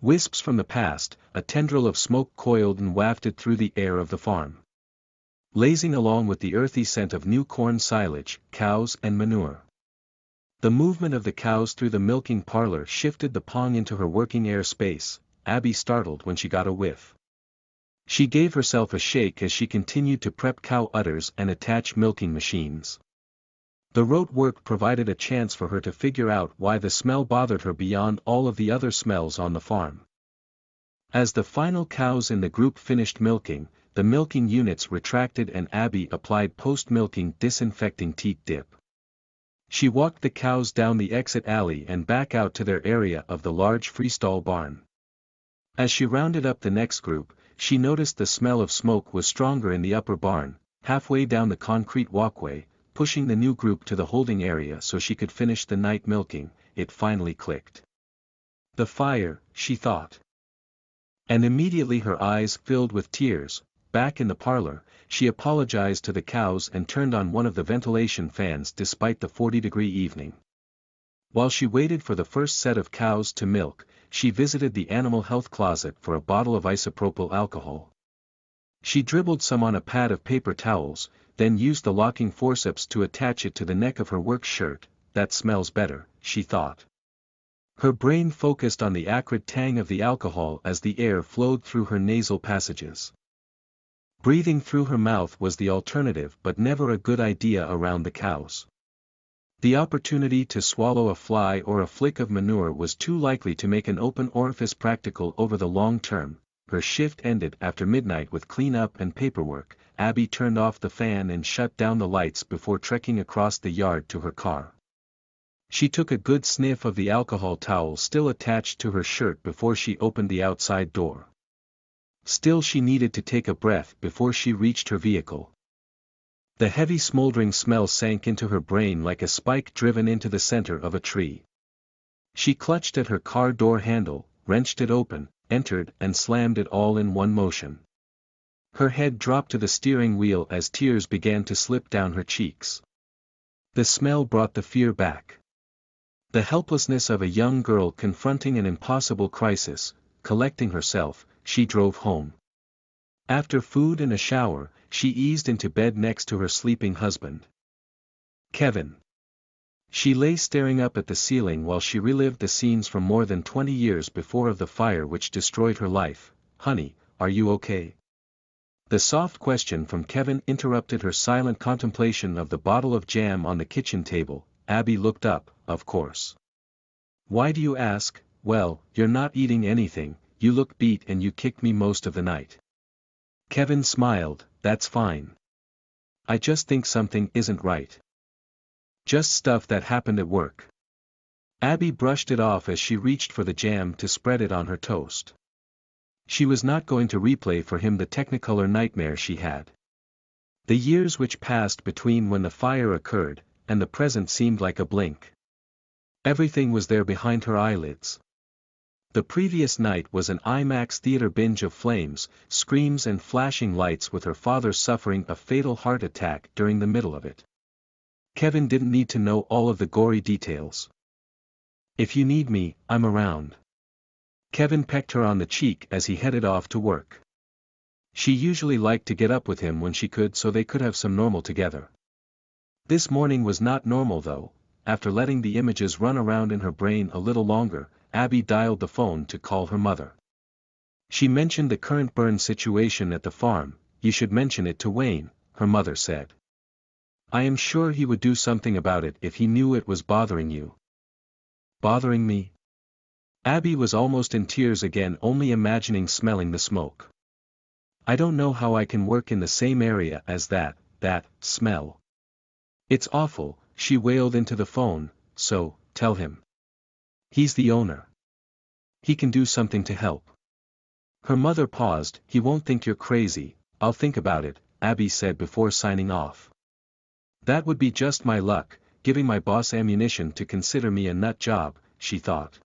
Wisps from the past, a tendril of smoke coiled and wafted through the air of the farm. Lazing along with the earthy scent of new corn silage, cows and manure. The movement of the cows through the milking parlor shifted the pong into her working air space. Abby startled when she got a whiff. She gave herself a shake as she continued to prep cow udders and attach milking machines. The rote work provided a chance for her to figure out why the smell bothered her beyond all of the other smells on the farm. As the final cows in the group finished milking, the milking units retracted and Abby applied post-milking disinfecting teat dip. She walked the cows down the exit alley and back out to their area of the large freestall barn. As she rounded up the next group, she noticed the smell of smoke was stronger in the upper barn. Halfway down the concrete walkway, pushing the new group to the holding area so she could finish the night milking, it finally clicked. The fire, she thought. And immediately her eyes filled with tears. Back in the parlor, she apologized to the cows and turned on one of the ventilation fans despite the 40-degree evening. While she waited for the first set of cows to milk, she visited the animal health closet for a bottle of isopropyl alcohol. She dribbled some on a pad of paper towels, then used the locking forceps to attach it to the neck of her work shirt. That smells better, she thought. Her brain focused on the acrid tang of the alcohol as the air flowed through her nasal passages. Breathing through her mouth was the alternative but never a good idea around the cows. The opportunity to swallow a fly or a flick of manure was too likely to make an open orifice practical over the long term. Her shift ended after midnight with cleanup and paperwork. Abby turned off the fan and shut down the lights before trekking across the yard to her car. She took a good sniff of the alcohol towel still attached to her shirt before she opened the outside door. Still, she needed to take a breath before she reached her vehicle. The heavy smoldering smell sank into her brain like a spike driven into the center of a tree. She clutched at her car door handle, wrenched it open, entered and slammed it all in one motion. Her head dropped to the steering wheel as tears began to slip down her cheeks. The smell brought the fear back. The helplessness of a young girl confronting an impossible crisis. Collecting herself, she drove home. After food and a shower, she eased into bed next to her sleeping husband. Kevin. She lay staring up at the ceiling while she relived the scenes from more than 20 years before of the fire which destroyed her life. "Honey, are you okay?" The soft question from Kevin interrupted her silent contemplation of the bottle of jam on the kitchen table. Abby looked up, of course. "Why do you ask?" "Well, you're not eating anything, you look beat and you kicked me most of the night." Kevin smiled. "That's fine. I just think something isn't right. Just stuff that happened at work." Abby brushed it off as she reached for the jam to spread it on her toast. She was not going to replay for him the Technicolor nightmare she had. The years which passed between when the fire occurred, and the present seemed like a blink. Everything was there behind her eyelids. The previous night was an IMAX theater binge of flames, screams and flashing lights with her father suffering a fatal heart attack during the middle of it. Kevin didn't need to know all of the gory details. "If you need me, I'm around." Kevin pecked her on the cheek as he headed off to work. She usually liked to get up with him when she could so they could have some normal together. This morning was not normal though. After letting the images run around in her brain a little longer, Abby dialed the phone to call her mother. She mentioned the current burn situation at the farm. "You should mention it to Wayne," her mother said. "I am sure he would do something about it if he knew it was bothering you." "Bothering me?" Abby was almost in tears again, only imagining smelling the smoke. "I don't know how I can work in the same area as that smell. It's awful," she wailed into the phone. "So, tell him. He's the owner. He can do something to help." Her mother paused. "He won't think you're crazy." "I'll think about it," Abby said before signing off. That would be just my luck, giving my boss ammunition to consider me a nut job, she thought.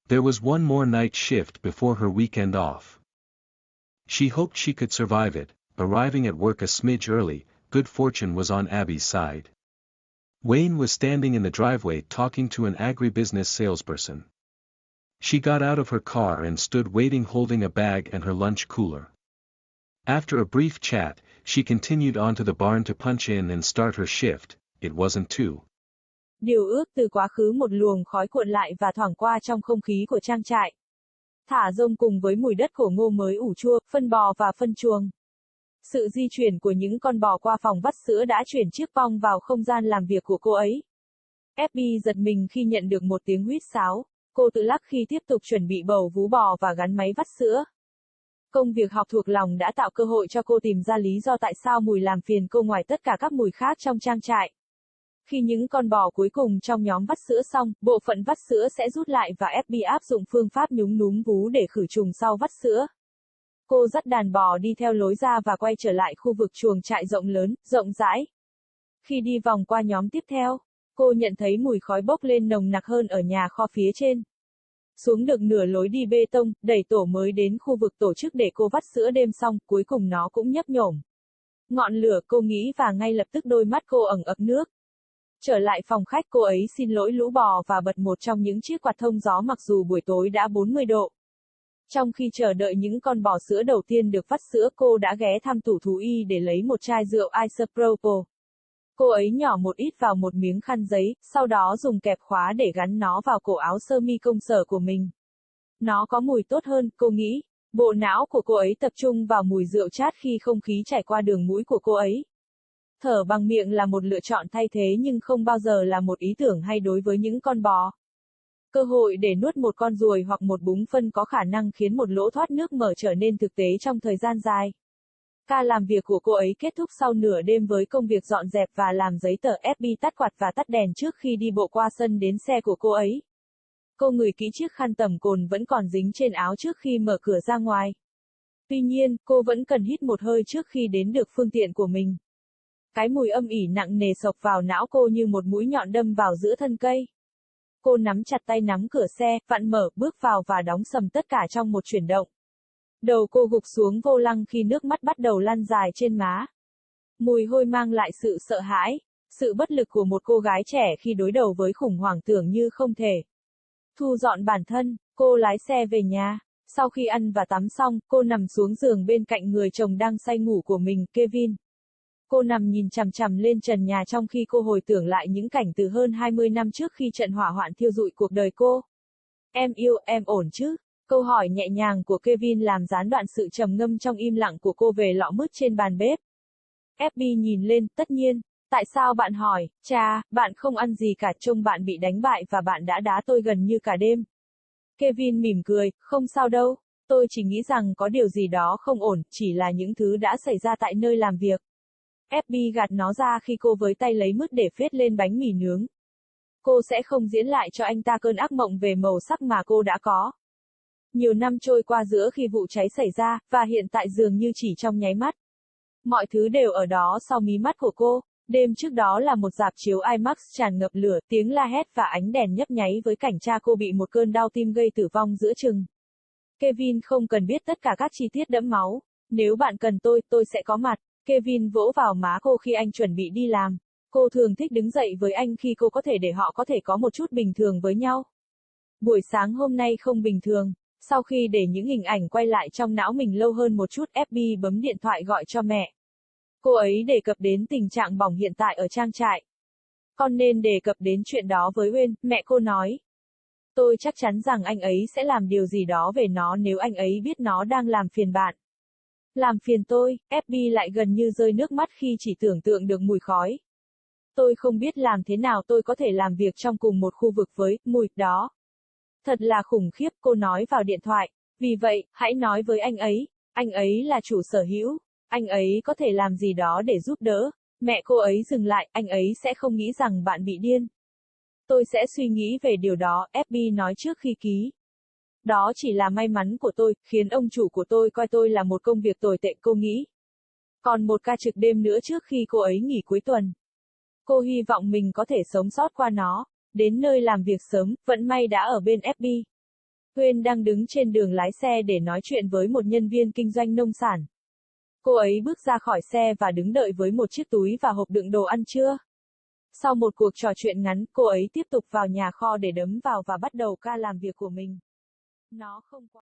There was one more night shift before her weekend off. She hoped she could survive it. Arriving at work a smidge early, good fortune was on Abby's side. Wayne was standing in the driveway talking to an agribusiness salesperson. She got out of her car and stood waiting holding a bag and her lunch cooler. After a brief chat, she continued on to the barn to punch in and start her shift. It wasn't too. Điều ước từ quá khứ một luồng khói cuộn lại và thoảng qua trong không khí của trang trại. Thả rông cùng với mùi đất khổ ngô mới ủ chua, phân bò và phân chuồng. Sự di chuyển của những con bò qua phòng vắt sữa đã chuyển chiếc vong vào không gian làm việc của cô ấy. FB giật mình khi nhận được một tiếng huýt sáo. Cô tự lắc khi tiếp tục chuẩn bị bầu vú bò và gắn máy vắt sữa. Công việc học thuộc lòng đã tạo cơ hội cho cô tìm ra lý do tại sao mùi làm phiền cô ngoài tất cả các mùi khác trong trang trại. Khi những con bò cuối cùng trong nhóm vắt sữa xong, bộ phận vắt sữa sẽ rút lại và FB áp dụng phương pháp nhúng núm vú để khử trùng sau vắt sữa. Cô dắt đàn bò đi theo lối ra và quay trở lại khu vực chuồng trại rộng lớn, rộng rãi. Khi đi vòng qua nhóm tiếp theo, cô nhận thấy mùi khói bốc lên nồng nặc hơn ở nhà kho phía trên. Xuống được nửa lối đi bê tông, đẩy tổ mới đến khu vực tổ chức để cô vắt sữa đêm xong, cuối cùng nó cũng nhấp nhổm. Ngọn lửa, cô nghĩ và ngay lập tức đôi mắt cô ẩn ực nước. Trở lại phòng khách, cô ấy xin lỗi lũ bò và bật một trong những chiếc quạt thông gió mặc dù buổi tối đã 40 độ. Trong khi chờ đợi những con bò sữa đầu tiên được vắt sữa, cô đã ghé thăm tủ thú y để lấy một chai rượu isopropyl. Cô ấy nhỏ một ít vào một miếng khăn giấy, sau đó dùng kẹp khóa để gắn nó vào cổ áo sơ mi công sở của mình. Nó có mùi tốt hơn, cô nghĩ. Bộ não của cô ấy tập trung vào mùi rượu chát khi không khí chảy qua đường mũi của cô ấy. Thở bằng miệng là một lựa chọn thay thế nhưng không bao giờ là một ý tưởng hay đối với những con bò. Cơ hội để nuốt một con ruồi hoặc một búng phân có khả năng khiến một lỗ thoát nước mở trở nên thực tế trong thời gian dài. Ca làm việc của cô ấy kết thúc sau nửa đêm với công việc dọn dẹp và làm giấy tờ. FB tắt quạt và tắt đèn trước khi đi bộ qua sân đến xe của cô ấy. Cô ngửi kỹ chiếc khăn tẩm cồn vẫn còn dính trên áo trước khi mở cửa ra ngoài. Tuy nhiên, cô vẫn cần hít một hơi trước khi đến được phương tiện của mình. Cái mùi âm ỉ nặng nề xộc vào não cô như một mũi nhọn đâm vào giữa thân cây. Cô nắm chặt tay nắm cửa xe, vặn mở, bước vào và đóng sầm tất cả trong một chuyển động. Đầu cô gục xuống vô lăng khi nước mắt bắt đầu lăn dài trên má. Mùi hôi mang lại sự sợ hãi, sự bất lực của một cô gái trẻ khi đối đầu với khủng hoảng tưởng như không thể. Thu dọn bản thân, cô lái xe về nhà. Sau khi ăn và tắm xong, cô nằm xuống giường bên cạnh người chồng đang say ngủ của mình, Kevin. Cô nằm nhìn chằm chằm lên trần nhà trong khi cô hồi tưởng lại những cảnh từ hơn 20 năm trước khi trận hỏa hoạn thiêu rụi cuộc đời cô. Em yêu, em ổn chứ? Câu hỏi nhẹ nhàng của Kevin làm gián đoạn sự trầm ngâm trong im lặng của cô về lọ mứt trên bàn bếp. FB nhìn lên, tất nhiên. Tại sao bạn hỏi? Chà, bạn không ăn gì cả, trông bạn bị đánh bại và bạn đã đá tôi gần như cả đêm. Kevin mỉm cười, không sao đâu. Tôi chỉ nghĩ rằng có điều gì đó không ổn, chỉ là những thứ đã xảy ra tại nơi làm việc. FB gạt nó ra khi cô với tay lấy mứt để phết lên bánh mì nướng. Cô sẽ không diễn lại cho anh ta cơn ác mộng về màu sắc mà cô đã có. Nhiều năm trôi qua giữa khi vụ cháy xảy ra, và hiện tại dường như chỉ trong nháy mắt. Mọi thứ đều ở đó sau mí mắt của cô. Đêm trước đó là một rạp chiếu IMAX tràn ngập lửa, tiếng la hét và ánh đèn nhấp nháy với cảnh cha cô bị một cơn đau tim gây tử vong giữa chừng. Kevin không cần biết tất cả các chi tiết đẫm máu. Nếu bạn cần tôi sẽ có mặt. Kevin vỗ vào má cô khi anh chuẩn bị đi làm. Cô thường thích đứng dậy với anh khi cô có thể để họ có thể có một chút bình thường với nhau. Buổi sáng hôm nay không bình thường. Sau khi để những hình ảnh quay lại trong não mình lâu hơn một chút, FB bấm điện thoại gọi cho mẹ. Cô ấy đề cập đến tình trạng bỏng hiện tại ở trang trại. Con nên đề cập đến chuyện đó với Wayne, mẹ cô nói. Tôi chắc chắn rằng anh ấy sẽ làm điều gì đó về nó nếu anh ấy biết nó đang làm phiền bạn. Làm phiền tôi, FB lại gần như rơi nước mắt khi chỉ tưởng tượng được mùi khói. Tôi không biết làm thế nào tôi có thể làm việc trong cùng một khu vực với mùi đó. Thật là khủng khiếp, cô nói vào điện thoại. Vì vậy, hãy nói với anh ấy là chủ sở hữu. Anh ấy có thể làm gì đó để giúp đỡ. Mẹ cô ấy dừng lại, anh ấy sẽ không nghĩ rằng bạn bị điên. Tôi sẽ suy nghĩ về điều đó, FB nói trước khi ký. Đó chỉ là may mắn của tôi, khiến ông chủ của tôi coi tôi là một công việc tồi tệ, cô nghĩ. Còn một ca trực đêm nữa trước khi cô ấy nghỉ cuối tuần. Cô hy vọng mình có thể sống sót qua nó. Đến nơi làm việc sớm, vận may đã ở bên FB. Huyên đang đứng trên đường lái xe để nói chuyện với một nhân viên kinh doanh nông sản. Cô ấy bước ra khỏi xe và đứng đợi với một chiếc túi và hộp đựng đồ ăn trưa. Sau một cuộc trò chuyện ngắn, cô ấy tiếp tục vào nhà kho để đấm vào và bắt đầu ca làm việc của mình. Nó không quá